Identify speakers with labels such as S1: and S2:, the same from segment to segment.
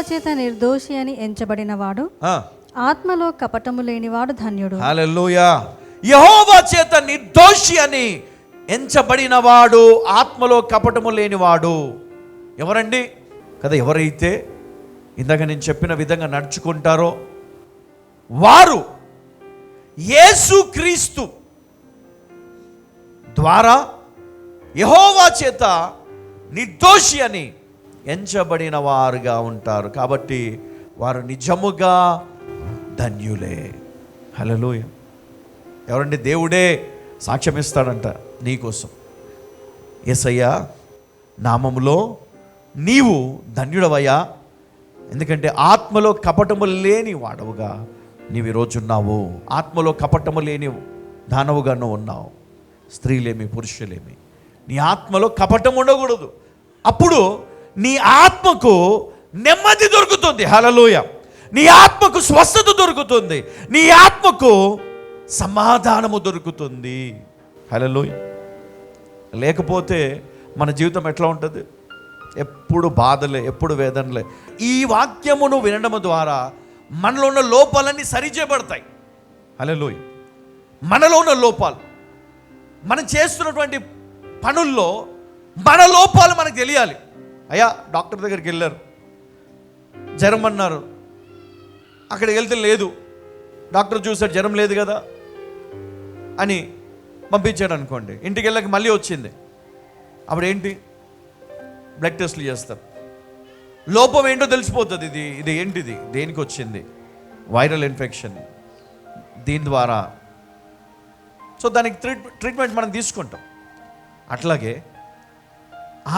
S1: చేత నిర్దోషి అని ఎంచబడిన వాడు, ఆత్మలో కపటము లేనివాడు ధన్యుడు.
S2: హల్లెలూయా. యెహోవా చేత నిర్దోషి అని ఎంచబడిన వాడు, ఆత్మలో కపటము లేనివాడు. ఎవరండి కదా? ఎవరైతే ఇందాక నేను చెప్పిన విధంగా నడుచుకుంటారో వారు యేసుక్రీస్తు ద్వారా యెహోవా చేత నిర్దోషి అని ఎంచబడిన వారుగా ఉంటారు. కాబట్టి వారు నిజముగా ధన్యులే. హల్లెలూయా. ఎవరండి? దేవుడే సాక్ష్యం ఇస్తాడంట నీకోసం. యేసయ్యా నామములో నీవు ధన్యుడవయ్యా, ఎందుకంటే ఆత్మలో కపటము లేని వాడవుగా నీవు ఈరోజున్నావు. ఆత్మలో కపటము లేని దానవుగా నువ్వు ఉన్నావు. స్త్రీలేమి పురుషులేమి, నీ ఆత్మలో కపటం ఉండకూడదు. అప్పుడు నీ ఆత్మకు నెమ్మది దొరుకుతుంది. హల్లెలూయా. నీ ఆత్మకు స్వస్థత దొరుకుతుంది, నీ ఆత్మకు సమాధానము దొరుకుతుంది. హల్లెలూయా. లేకపోతే మన జీవితం ఎట్లా ఉంటుంది? ఎప్పుడు బాధలే, ఎప్పుడు వేదనలే. ఈ వాక్యమును వినడం ద్వారా మనలో ఉన్న లోపాలన్నీ సరిచేయబడతాయి. హల్లెలూయా. మనలో ఉన్న లోపాలు, మనం చేస్తున్నటువంటి పనుల్లో మన లోపాలు మనకు తెలియాలి. అయ్యా డాక్టర్ దగ్గరికి వెళ్ళారు, జ్వరం అన్నారు, అక్కడికి వెళ్తే లేదు, డాక్టర్ చూసాడు జ్వరం లేదు కదా అని పంపించాడు అనుకోండి. ఇంటికి వెళ్ళక మళ్ళీ వచ్చింది, అప్పుడు ఏంటి? బ్లడ్ టెస్ట్లు చేస్తారు. లోపం ఏంటో తెలిసిపోతుంది. ఇది ఏంటిది, దేనికి వచ్చింది? వైరల్ ఇన్ఫెక్షన్, దీని ద్వారా. సో దానికి ట్రీట్మెంట్ మనం తీసుకుంటాం. అట్లాగే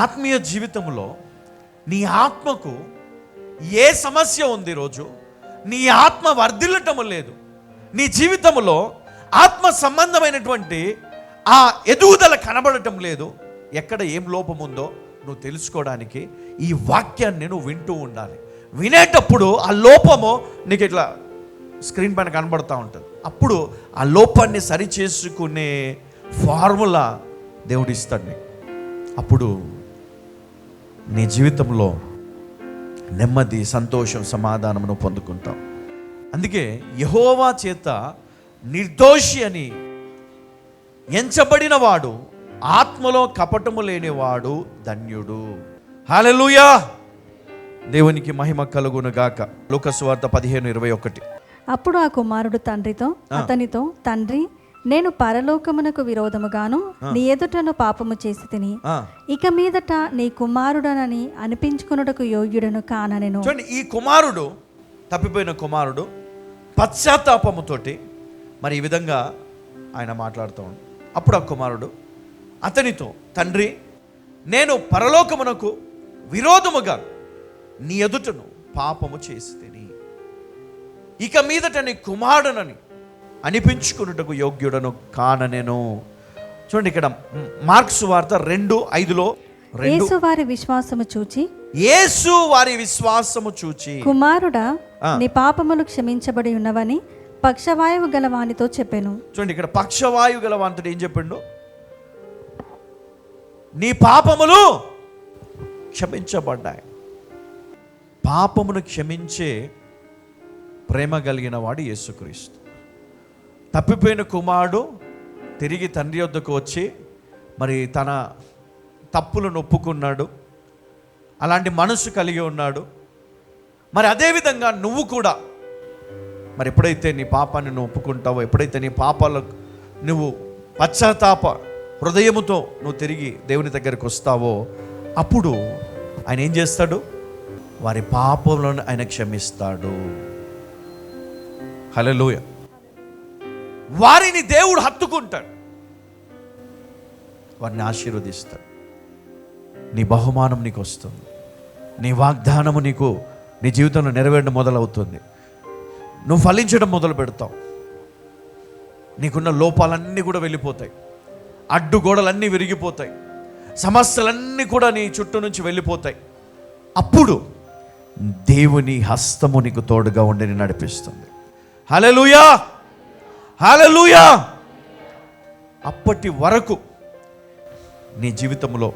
S2: ఆత్మీయ జీవితంలో నీ ఆత్మకు ఏ సమస్య ఉంది? ఈరోజు నీ ఆత్మ వర్ధిల్లటం లేదు, నీ జీవితంలో ఆత్మ సంబంధమైనటువంటి ఆ ఎదుగుదల కనబడటం లేదు. ఎక్కడ ఏం లోపం ఉందో నువ్వు తెలుసుకోవడానికి ఈ వాక్యాన్ని నువ్వు వింటూ ఉండాలి. వినేటప్పుడు ఆ లోపము నీకు ఇట్లా స్క్రీన్ పైన కనబడుతూ ఉంటుంది. అప్పుడు ఆ లోపాన్ని సరిచేసుకునే ఫార్ములా దేవుడు ఇస్తాడు నీకు. అప్పుడు నీ జీవితంలో నెమ్మది, సంతోషం, సమాధానమును పొందుకుంటావు. అందుకే యెహోవా చేత నిర్దోషి అని ఎంచబడిన వాడు, ఆత్మలో కపటము లేనివాడు ధన్యుడు. హల్లెలూయా. దేవునికి మహిమ కలుగును గాక. లూకా సువార్త 15:21.
S1: అప్పుడు ఆ కుమారుడు అతనితో, తండ్రి, నేను పరలోకమునకు విరోధముగాను నీ ఎదుటను పాపము చేసి తిని ఇక మీదట నీ కుమారుడనని అనిపించుకొనుటకు యోగ్యుడను కాననెను.
S2: చూడండి, ఈ కుమారుడు, తప్పిపోయిన కుమారుడు పశ్చాత్తాపముతోటి మరి ఈ విధంగా ఆయన మాట్లాడుతూ ఉన్నాడు. అప్పుడు ఆ కుమారుడు అతనితో, తండ్రి, నేను పరలోకమునకు విరోధముగా నీ ఎదుటను పాపము చేసి తిని ఇక మీదట నీ కుమారుడనని అనిపించుకున్నటకు యోగ్యుడను కాననెను. చూడండి, ఇక్కడ మార్క్స్ వార్త 2:5లో
S1: యేసు వారి విశ్వాసము చూచి కుమారుడా, నీ పాపములు క్షమించబడి ఉన్నవని పక్షవాయువు గలవానితో చెప్పాను.
S2: చూడండి, ఇక్కడ పక్షవాయువు గలవానితో ఏం చెప్పిండు? నీ పాపములు క్షమించబడ్డాయి. పాపమును క్షమించే ప్రేమ కలిగిన వాడు యేసుక్రీస్తు. తప్పిపోయిన కుమారుడు తిరిగి తండ్రి వద్దకు వచ్చి మరి తన తప్పులను ఒప్పుకున్నాడు. అలాంటి మనసు కలిగి ఉన్నాడు. మరి అదేవిధంగా నువ్వు కూడా మరి ఎప్పుడైతే నీ పాపాన్ని నువ్వు ఒప్పుకుంటావో, ఎప్పుడైతే నీ పాపాలకు నువ్వు పశ్చాత్తాప హృదయముతో నువ్వు తిరిగి దేవుని దగ్గరికి వస్తావో, అప్పుడు ఆయన ఏం చేస్తాడు? వారి పాపములను ఆయన క్షమిస్తాడు. హల్లెలూయా. వారిని దేవుడు హత్తుకుంటాడు, వారిని ఆశీర్వదిస్తాడు. నీ బహుమానం నీకు వస్తుంది, నీ వాగ్దానము నీకు నీ జీవితంలో నెరవేరడం మొదలవుతుంది. నువ్వు ఫలించడం మొదలు పెడతావు. నీకున్న లోపాలన్నీ కూడా వెళ్ళిపోతాయి, అడ్డుగోడలన్నీ విరిగిపోతాయి, సమస్యలన్నీ కూడా నీ చుట్టూ నుంచి వెళ్ళిపోతాయి. అప్పుడు దేవుని హస్తము నీకు తోడుగా ఉండి నడిపిస్తుంది. హల్లెలూయా, హల్లెలూయా. అప్పటి వరకు నీ జీవితంలో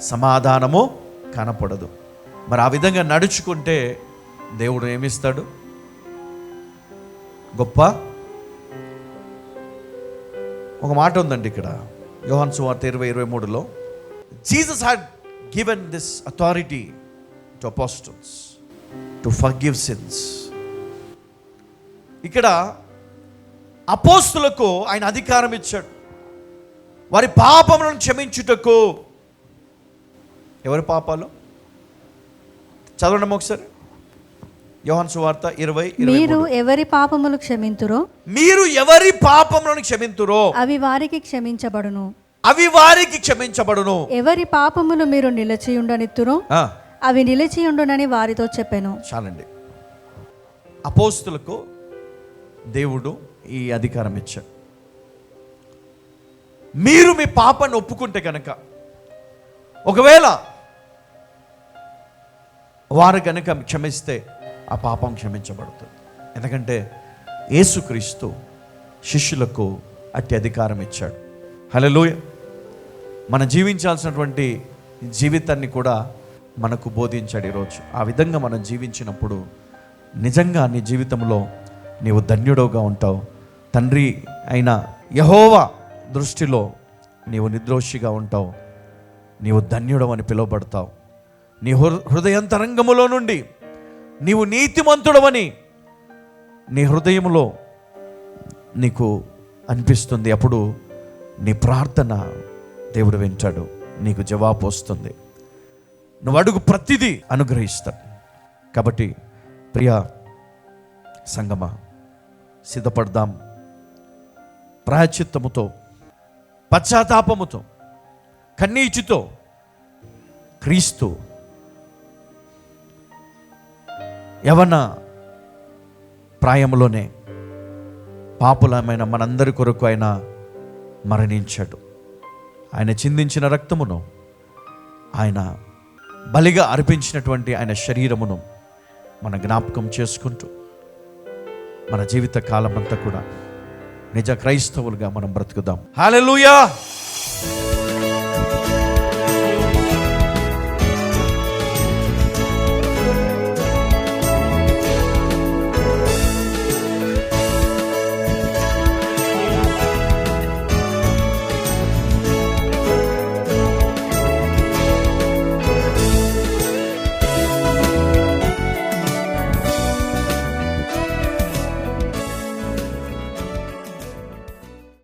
S2: సమాధానము కనపడదు, మరి ఆ విధంగా నడుచుకుంటే దేవుడు ఏమిస్తాడు? గొప్ప ఒక మాట ఉందండి ఇక్కడ యోహాను సువార్త 20:23లో, Jesus had given this authority to apostles to forgive sins. ఇక్కడ అపోస్తులకు ఆయన అధికారం ఇచ్చాడు వారి పాపములను క్షమించుటకు. ఎవరి పాపాలు? చదవండి ఒకసారి యోహాను సువార్త 20:23.
S1: మీరు ఎవరి పాపములు క్షమింతురో,
S2: మీరు ఎవరి పాపములను క్షమింతురో
S1: అవి వారికి క్షమించబడును.
S2: అవి వారికి క్షమించబడును.
S1: ఎవరి పాపములు మీరు నిలిచియుండనిత్తురో అవి నిలిచియుండునని వారితో చెప్పాను.
S2: చాలండి. అపోస్తులకు దేవుడు ఈ అధికారం ఇచ్చాడు. మీరు మీ పాపాన్ని ఒప్పుకుంటే కనుక, ఒకవేళ వారు కనుక క్షమిస్తే ఆ పాపం క్షమించబడుతుంది. ఎందుకంటే యేసుక్రీస్తు శిష్యులకు అట్టి అధికారం ఇచ్చాడు. హల్లెలూయా. మనం జీవించాల్సినటువంటి జీవితాన్ని కూడా మనకు బోధించాడు ఈరోజు. ఆ విధంగా మనం జీవించినప్పుడు నిజంగా నీ జీవితంలో నీవు ధన్యుడవుగా ఉంటావు. తండ్రి అయిన యెహోవా దృష్టిలో నీవు నిర్దోషిగా ఉంటావు. నీవు ధన్యుడవు అని పిలువబడతావు. నీ హృదయంతరంగములో నుండి నీవు నీతిమంతుడవని నీ హృదయంలో నీకు అనిపిస్తుంది. అప్పుడు నీ ప్రార్థన దేవుడు వింటాడు, నీకు జవాబు వస్తుంది. నువ్వు అడుగు ప్రతిదీ అనుగ్రహిస్తాడు. కాబట్టి ప్రియ సంగమా, సిద్ధపడదాం. ప్రాయశ్చిత్తముతో, పశ్చాత్తాపముతో, కన్నీటితో క్రీస్తు యవన ప్రాయంలోనే పాపులమైన మనందరి కొరకు ఆయన మరణించాడు. ఆయన చిందించిన రక్తమును, ఆయన బలిగా అర్పించినటువంటి ఆయన శరీరమును మన జ్ఞాపకం చేసుకుంటూ మన జీవిత కాలం అంతా కూడా నిజ క్రైస్తవులుగా మనం బ్రతుకుదాం. హల్లెలూయా.